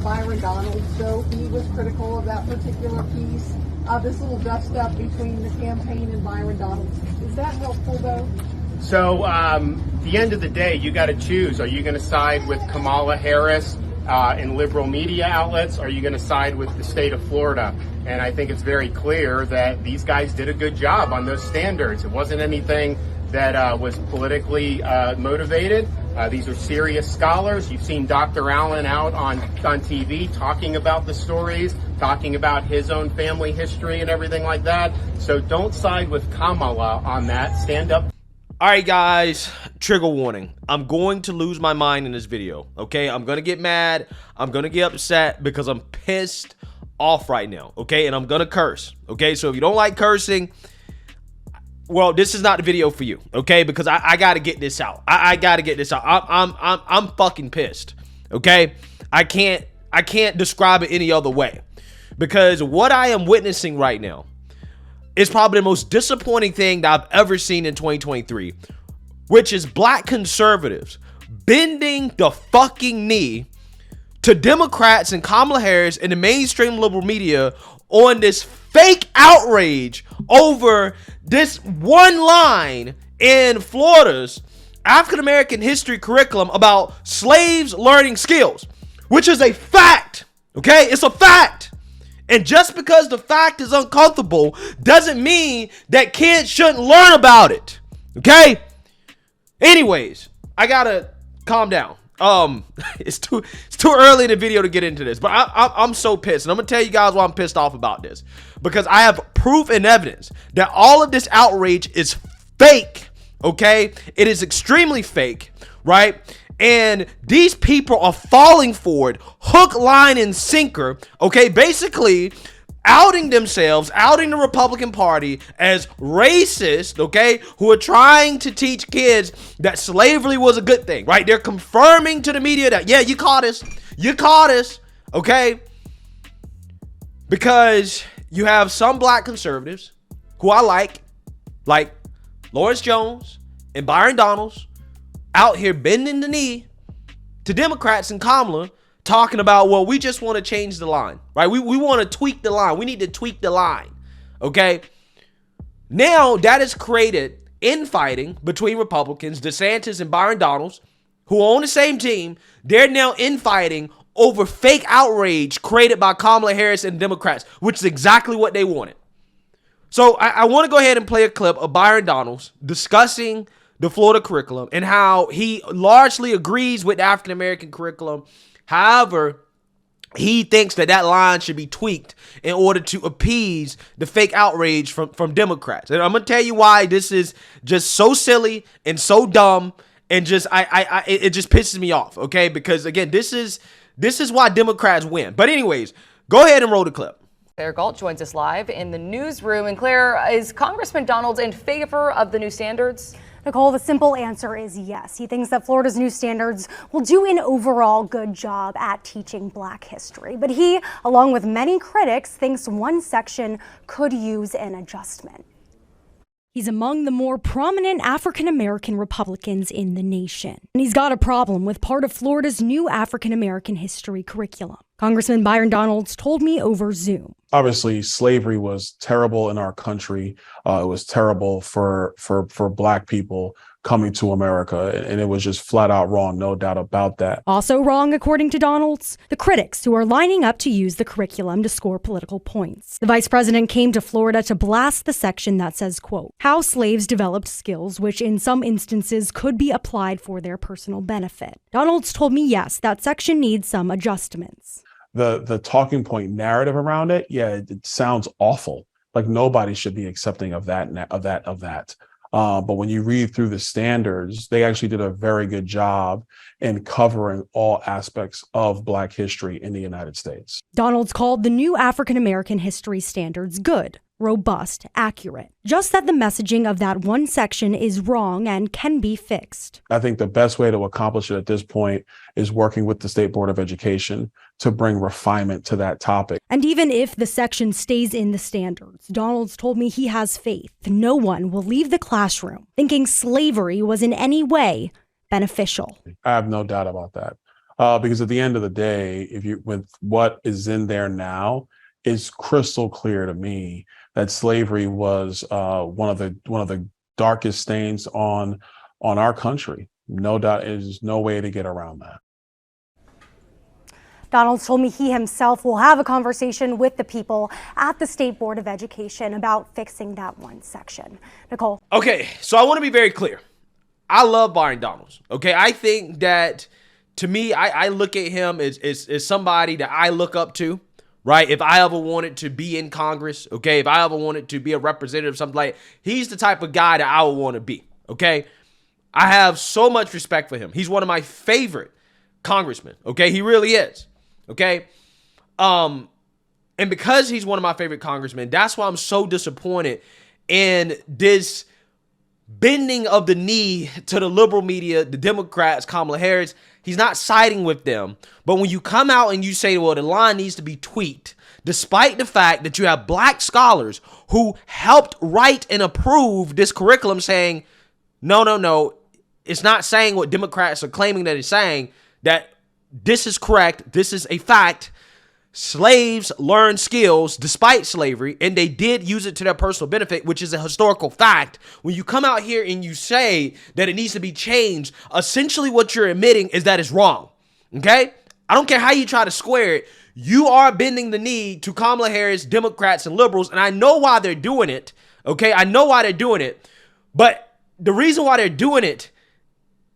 Byron Donalds, though, he was critical of that particular piece. This little dust up between the campaign and Byron Donalds. Is that helpful, though? So, the end of the day, you got to choose. Are you going to side with Kamala Harris in liberal media outlets? Or are you going to side with the state of Florida? And I think it's very clear that these guys did a good job on those standards. It wasn't anything that was politically motivated. These are serious scholars. You've seen Dr. Allen out on TV talking about the stories, talking about his own family history and everything like that. So don't side with Kamala on that. Stand up. All right, guys, trigger warning. I'm going to lose my mind in this video, okay? I'm going to get mad. I'm going to get upset because I'm pissed off right now, okay? And I'm going to curse, okay? So if you don't like cursing, well, this is not the video for you, okay? Because I got to get this out. I got to get this out. I'm fucking pissed, okay? I can't describe it any other way because what I am witnessing right now is probably the most disappointing thing that I've ever seen in 2023, which is black conservatives bending the fucking knee to Democrats and Kamala Harris and the mainstream liberal media on this fake outrage over this one line in Florida's African-American history curriculum about slaves learning skills, which is a fact, okay? It's a fact. And just because the fact is uncomfortable doesn't mean that kids shouldn't learn about it. Okay? Anyways, I gotta calm down. It's too early in the video to get into this, but I'm so pissed. And I'm gonna tell you guys why I'm pissed off about this. Because I have proof and evidence that all of this outrage is fake. Okay? It is extremely fake, right? And these people are falling for it, hook, line, and sinker, okay? Basically, outing themselves, outing the Republican Party as racist, okay? Who are trying to teach kids that slavery was a good thing, right? They're confirming to the media that, yeah, you caught us, okay? Because you have some black conservatives who I like Lawrence Jones and Byron Donalds, out here bending the knee to Democrats and Kamala talking about, well, we just want to change the line, right? We want to tweak the line. We need to tweak the line, okay? Now that has created infighting between Republicans, DeSantis and Byron Donalds, who are on the same team. They're now infighting over fake outrage created by Kamala Harris and Democrats, which is exactly what they wanted. So I want to go ahead and play a clip of Byron Donalds discussing the Florida curriculum and how he largely agrees with the African-American curriculum. However, he thinks that line should be tweaked in order to appease the fake outrage from Democrats. And I'm going to tell you why this is just so silly and so dumb and just it just pisses me off, okay? Because again, this is why Democrats win. But anyways, go ahead and roll the clip. Claire Galt joins us live in the newsroom. And Claire, is Congressman Donalds in favor of the new standards? Nicole, the simple answer is yes. He thinks that Florida's new standards will do an overall good job at teaching Black history. But he, along with many critics, thinks one section could use an adjustment. He's among the more prominent African-American Republicans in the nation. And he's got a problem with part of Florida's new African-American history curriculum. Congressman Byron Donalds told me over Zoom. Obviously, slavery was terrible in our country. It was terrible for Black people coming to America, and it was just flat out wrong, no doubt about that. Also wrong, according to Donalds, the critics who are lining up to use the curriculum to score political points. The vice president came to Florida to blast the section that says, quote, how slaves developed skills which in some instances could be applied for their personal benefit. Donalds told me, yes, that section needs some adjustments. The talking point narrative around it, yeah, it sounds awful. Like nobody should be accepting of that. But when you read through the standards, they actually did a very good job in covering all aspects of Black history in the United States. Donalds called the new African-American history standards good, robust, accurate. Just that the messaging of that one section is wrong and can be fixed. I think the best way to accomplish it at this point is working with the State Board of Education to bring refinement to that topic. And even if the section stays in the standards, Donalds told me he has faith no one will leave the classroom thinking slavery was in any way beneficial. I have no doubt about that. Because at the end of the day, if you with what is in there now, it's crystal clear to me that slavery was one of the darkest stains on our country. No doubt, there's no way to get around that. Donald told me he himself will have a conversation with the people at the State Board of Education about fixing that one section. Nicole. Okay, so I want to be very clear. I love Byron Donalds. Okay, I think that, to me, I look at him as somebody that I look up to, right? If I ever wanted to be in Congress, okay, if I ever wanted to be a representative, something like, he's the type of guy that I would want to be, okay? I have so much respect for him. He's one of my favorite congressmen, okay? He really is. Okay. And because he's one of my favorite congressmen, that's why I'm so disappointed in this bending of the knee to the liberal media, the Democrats, Kamala Harris. He's not siding with them. But when you come out and you say, well, the line needs to be tweaked, despite the fact that you have black scholars who helped write and approve this curriculum saying, no, it's not saying what Democrats are claiming that it's saying, that this is correct. This is a fact. Slaves learned skills despite slavery, and they did use it to their personal benefit, which is a historical fact. When you come out here and you say that it needs to be changed, essentially what you're admitting is that it's wrong. Okay? I don't care how you try to square it. You are bending the knee to Kamala Harris, Democrats, and liberals, and I know why they're doing it. Okay? I know why they're doing it. But the reason why they're doing it,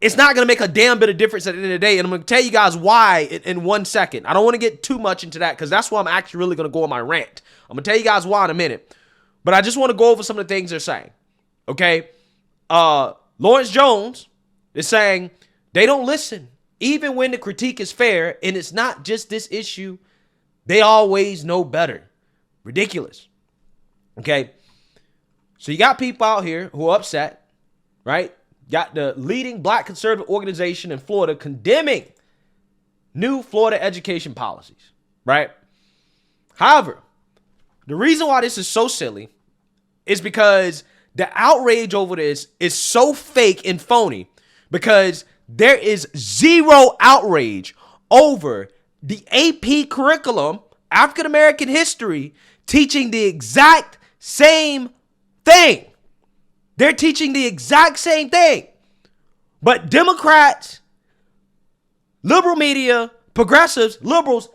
it's not going to make a damn bit of difference at the end of the day. And I'm going to tell you guys why in 1 second. I don't want to get too much into that because that's why I'm actually really going to go on my rant. I'm going to tell you guys why in a minute. But I just want to go over some of the things they're saying. Okay? Lawrence Jones is saying they don't listen, even when the critique is fair. And it's not just this issue. They always know better. Ridiculous. Okay? So you got people out here who are upset, right? Got the leading black conservative organization in Florida condemning new Florida education policies, right? However, the reason why this is so silly is because the outrage over this is so fake and phony because there is zero outrage over the AP curriculum, African American history, teaching the exact same thing. They're teaching the exact same thing. But Democrats, liberal media, progressives, liberals,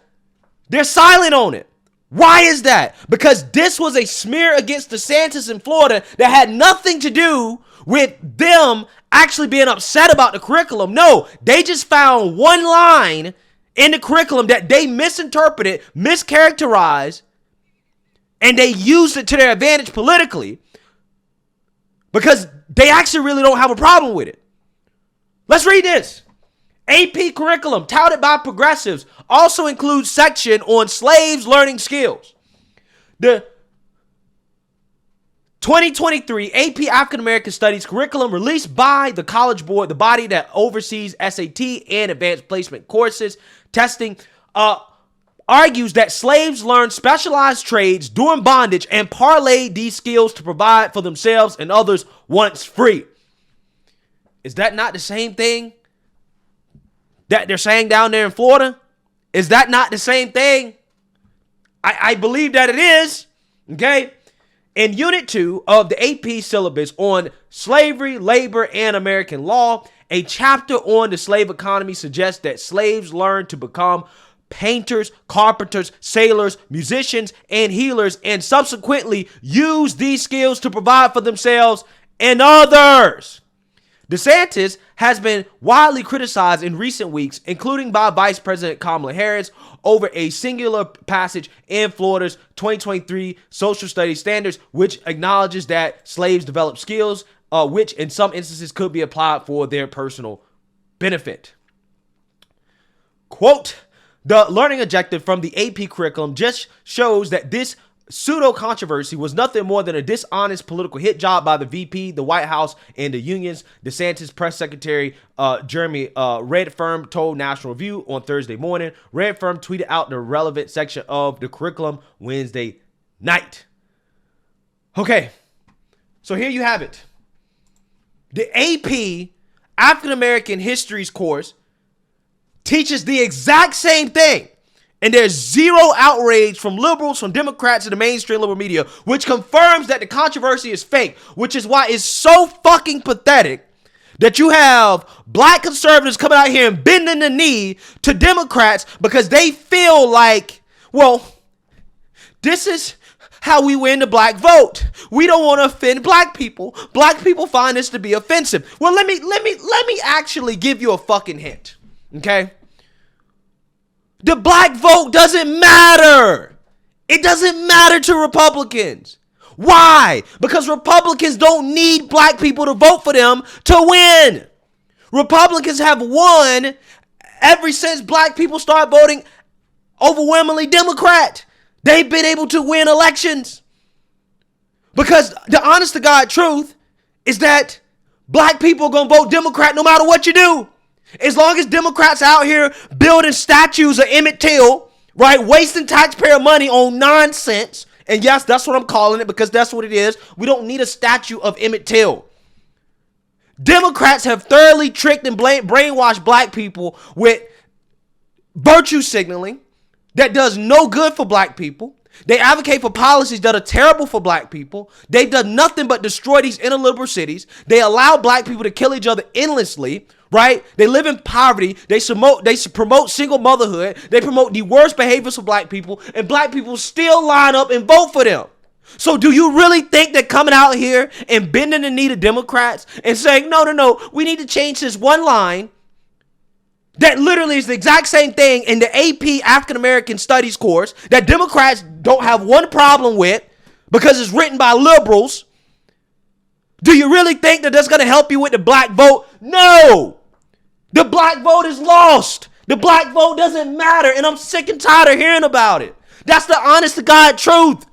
they're silent on it. Why is that? Because this was a smear against DeSantis in Florida that had nothing to do with them actually being upset about the curriculum. No, they just found one line in the curriculum that they misinterpreted, mischaracterized, and they used it to their advantage politically. Because they actually really don't have a problem with it. Let's read this. AP curriculum touted by progressives also includes section on slaves learning skills. The 2023 AP African American Studies curriculum released by the College Board, the body that oversees SAT and advanced placement courses testing, argues that slaves learned specialized trades during bondage and parlayed these skills to provide for themselves and others once free. Is that not the same thing that they're saying down there in Florida? Is that not the same thing? I believe that it is. Okay. In Unit 2 of the AP syllabus on slavery, labor, and American law, a chapter on the slave economy suggests that slaves learned to become painters, carpenters, sailors, musicians, and healers, and subsequently use these skills to provide for themselves and others. DeSantis has been widely criticized in recent weeks, including by Vice President Kamala Harris, over a singular passage in Florida's 2023 social studies standards, which acknowledges that slaves develop skills, which in some instances could be applied for their personal benefit. Quote, the learning objective from the AP curriculum just shows that this pseudo-controversy was nothing more than a dishonest political hit job by the VP, the White House, and the unions. DeSantis press secretary Jeremy Redfern told National Review on Thursday morning. Redfern tweeted out the relevant section of the curriculum Wednesday night. Okay, so here you have it. The AP African American Histories course teaches the exact same thing. And there's zero outrage from liberals, from Democrats, and the mainstream liberal media, which confirms that the controversy is fake, which is why it's so fucking pathetic that you have black conservatives coming out here and bending the knee to Democrats because they feel like, well, this is how we win the black vote. We don't want to offend black people. Black people find this to be offensive. Well, let me actually give you a fucking hint. Okay? The black vote doesn't matter. It doesn't matter to Republicans. Why? Because Republicans don't need black people to vote for them to win. Republicans have won ever since black people started voting overwhelmingly Democrat. They've been able to win elections. Because the honest to God truth is that black people are going to vote Democrat no matter what you do. As long as Democrats out here building statues of Emmett Till, right, wasting taxpayer money on nonsense, and yes, that's what I'm calling it because that's what it is. We don't need a statue of Emmett Till. Democrats have thoroughly tricked and brainwashed black people with virtue signaling that does no good for black people. They advocate for policies that are terrible for black people. They've done nothing but destroy these inner liberal cities. They allow black people to kill each other endlessly, right? They live in poverty. They promote single motherhood. They promote the worst behaviors for black people, and black people still line up and vote for them. So do you really think that coming out here and bending the knee to Democrats and saying, no, we need to change this one line that literally is the exact same thing in the AP African American Studies course that Democrats don't have one problem with because it's written by liberals? Do you really think that that's going to help you with the black vote? No! The black vote is lost. The black vote doesn't matter, and I'm sick and tired of hearing about it. That's the honest to God truth.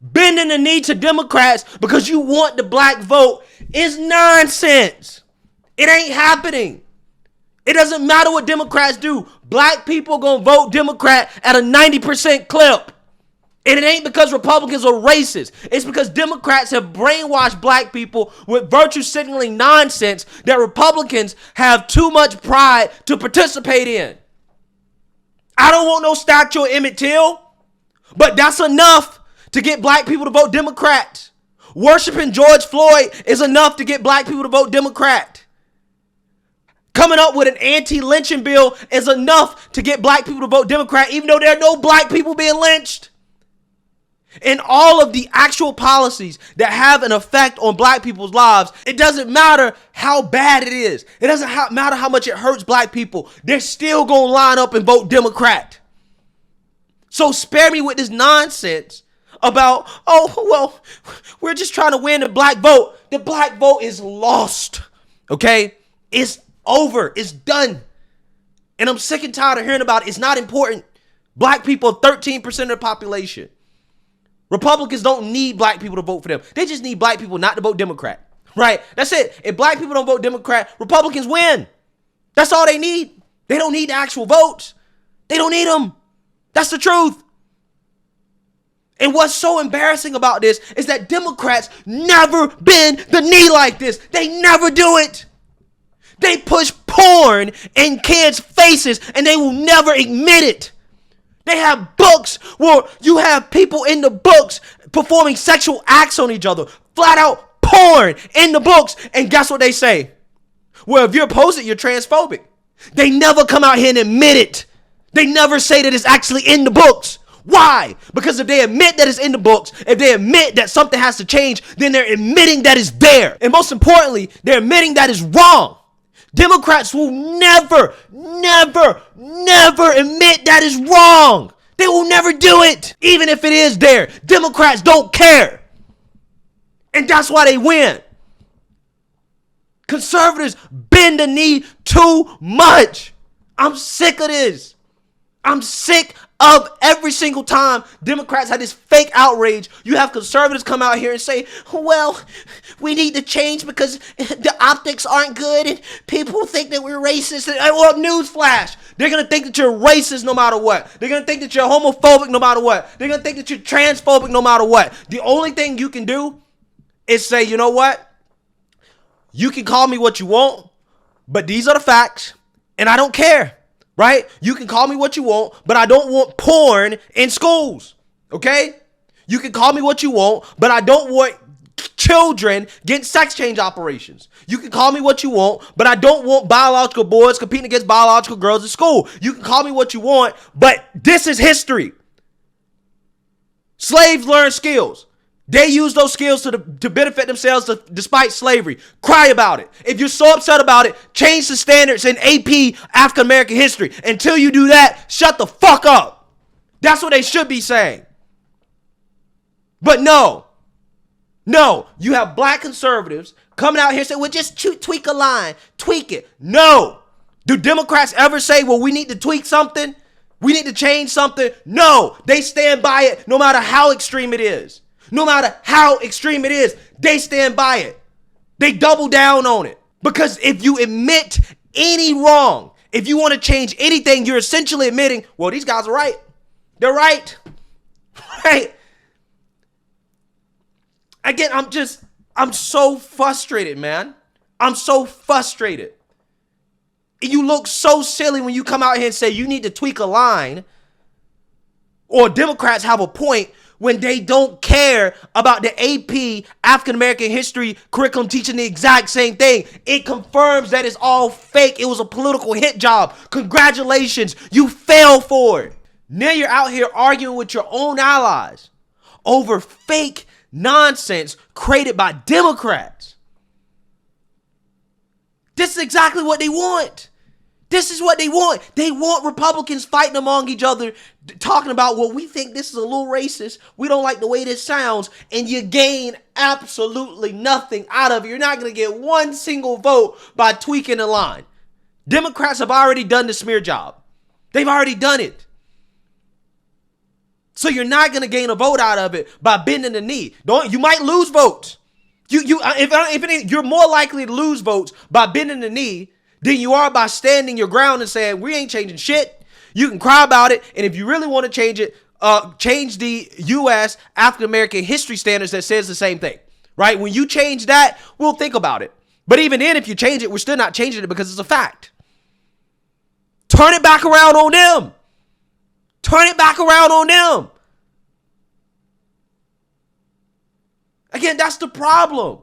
Bending the knee to Democrats because you want the black vote is nonsense. It ain't happening. It doesn't matter what Democrats do. Black people gonna vote Democrat at a 90% clip. And it ain't because Republicans are racist. It's because Democrats have brainwashed black people with virtue signaling nonsense that Republicans have too much pride to participate in. I don't want no statue of Emmett Till, but that's enough to get black people to vote Democrat. Worshiping George Floyd is enough to get black people to vote Democrat. Coming up with an anti-lynching bill is enough to get black people to vote Democrat, even though there are no black people being lynched. And all of the actual policies that have an effect on black people's lives, it doesn't matter how bad it is. It doesn't matter how much it hurts black people. They're still going to line up and vote Democrat. So spare me with this nonsense about, oh, well, we're just trying to win the black vote. The black vote is lost, okay? It's over. It's done. And I'm sick and tired of hearing about it. It's not important. Black people are 13% of the population. Republicans don't need black people to vote for them. They just need black people not to vote Democrat, right? That's it. If black people don't vote Democrat, Republicans win. That's all they need. They don't need the actual votes. They don't need them. That's the truth. And what's so embarrassing about this is that Democrats never bend the knee like this. They never do it. They push porn in kids' faces and they will never admit it. They have books where you have people in the books performing sexual acts on each other. Flat out porn in the books. And guess what they say? Well, if you're opposed to it, you're transphobic. They never come out here and admit it. They never say that it's actually in the books. Why? Because if they admit that it's in the books, if they admit that something has to change, then they're admitting that it's there. And most importantly, they're admitting that it's wrong. Democrats will never admit that is wrong. They will never do it. Even if it is there. Democrats don't care. And that's why they win. Conservatives bend the knee too much. I'm sick of this. I'm sick of every single time Democrats have this fake outrage. You have conservatives come out here and say, well, we need to change because the optics aren't good and people think that we're racist. Well, newsflash. They're going to think that you're racist no matter what. They're going to think that you're homophobic no matter what. They're going to think that you're transphobic no matter what. The only thing you can do is say, you know what? You can call me what you want, but these are the facts. And I don't care, right? You can call me what you want, but I don't want porn in schools, okay? You can call me what you want, but I don't want children getting sex change operations. You can call me what you want, but I don't want biological boys competing against biological girls in school. You can call me what you want, but this is history. Slaves learn skills. They use those skills to benefit themselves despite slavery. Cry about it. If you're so upset about it, change the standards in AP African American history. Until you do that, shut the fuck up. That's what they should be saying. But no, you have black conservatives coming out here saying, well, just tweak a line, tweak it. No. Do Democrats ever say, well, we need to tweak something? We need to change something? No, they stand by it no matter how extreme it is. No matter how extreme it is, they stand by it. They double down on it. Because if you admit any wrong, if you want to change anything, you're essentially admitting, well, these guys are right. They're right. Right. Again, I'm so frustrated, man. I'm so frustrated. You look so silly when you come out here and say you need to tweak a line, or Democrats have a point when they don't care about the AP African American history curriculum teaching the exact same thing. It confirms that it's all fake. It was a political hit job. Congratulations, you fell for it. Now you're out here arguing with your own allies over fake nonsense created by Democrats. This is exactly what they want. This is what they want. They want Republicans fighting among each other, talking about, well, we think this is a little racist. We don't like the way this sounds. And you gain absolutely nothing out of it. You're not going to get one single vote by tweaking the line. Democrats have already done the smear job. They've already done it. So you're not going to gain a vote out of it by bending the knee. You might lose votes. You're more likely to lose votes by bending the knee than you are by standing your ground and saying, we ain't changing shit. You can cry about it. And if you really want to change it, change the U.S. African American history standards that says the same thing, right? When you change that, we'll think about it. But even then, if you change it, we're still not changing it because it's a fact. Turn it back around on them. Turn it back around on them. Again, that's the problem.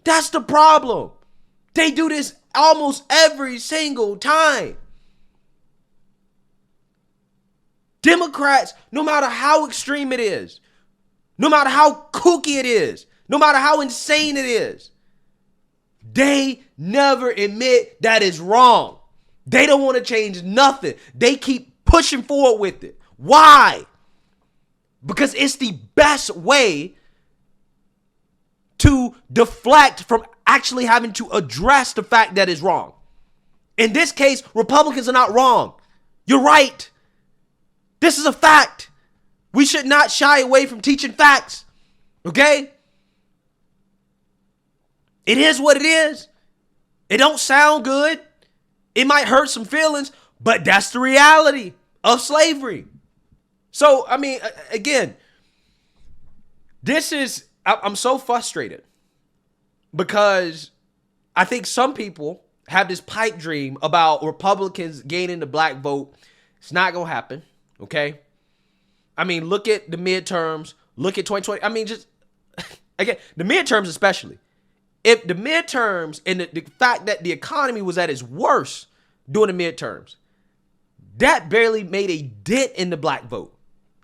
That's the problem. They do this almost every single time. Democrats, no matter how extreme it is, no matter how kooky it is, no matter how insane it is, they never admit that it's wrong. They don't want to change nothing. They keep pushing forward with it. Why? Because it's the best way to deflect from actually having to address the fact that it's wrong. In this case, Republicans are not wrong. You're right. This is a fact. We should not shy away from teaching facts. Okay? It is what it is. It don't sound good. It might hurt some feelings, but that's the reality of slavery. So, I mean, again, I'm so frustrated because I think some people have this pipe dream about Republicans gaining the black vote. It's not going to happen, okay? I mean, look at the midterms. Look at 2020. I mean, just, again, the midterms especially. If the midterms and the fact that the economy was at its worst during the midterms, that barely made a dent in the black vote.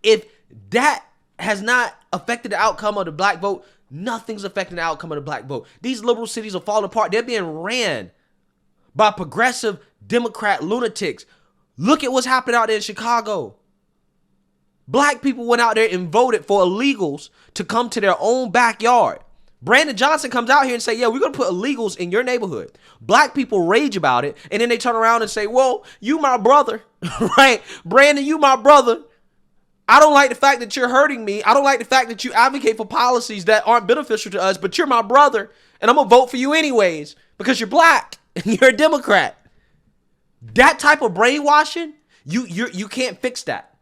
If that has not affected the outcome of the black vote, nothing's affecting the outcome of the black vote. These liberal cities are falling apart. They're being ran by progressive Democrat lunatics. Look at what's happening out there in Chicago. Black people went out there and voted for illegals to come to their own backyard. Brandon Johnson comes out here and say, yeah, we're going to put illegals in your neighborhood. Black people rage about it. And then they turn around and say, well, you my brother, right? Brandon, you my brother. I don't like the fact that you're hurting me. I don't like the fact that you advocate for policies that aren't beneficial to us, but you're my brother. And I'm going to vote for you anyways because you're black and you're a Democrat. That type of brainwashing, you can't fix that.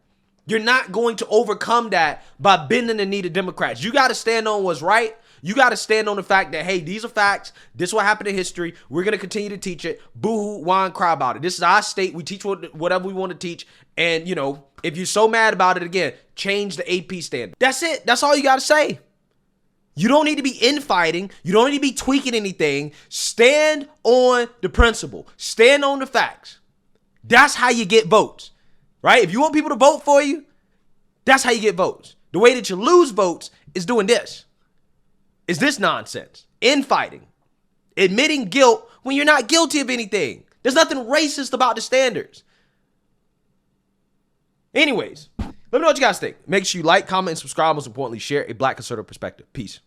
You're not going to overcome that by bending the knee to Democrats. You got to stand on what's right. You got to stand on the fact that, hey, these are facts. This is what happened in history. We're going to continue to teach it. Boo-hoo, whine, cry about it. This is our state. We teach whatever we want to teach. And, you know, if you're so mad about it, again, change the AP standard. That's it. That's all you got to say. You don't need to be infighting. You don't need to be tweaking anything. Stand on the principle. Stand on the facts. That's how you get votes, right? If you want people to vote for you, that's how you get votes. The way that you lose votes is doing this. Is this nonsense? Infighting. Admitting guilt when you're not guilty of anything. There's nothing racist about the standards. Anyways, let me know what you guys think. Make sure you like, comment, and subscribe. Most importantly, share a Black conservative perspective. Peace.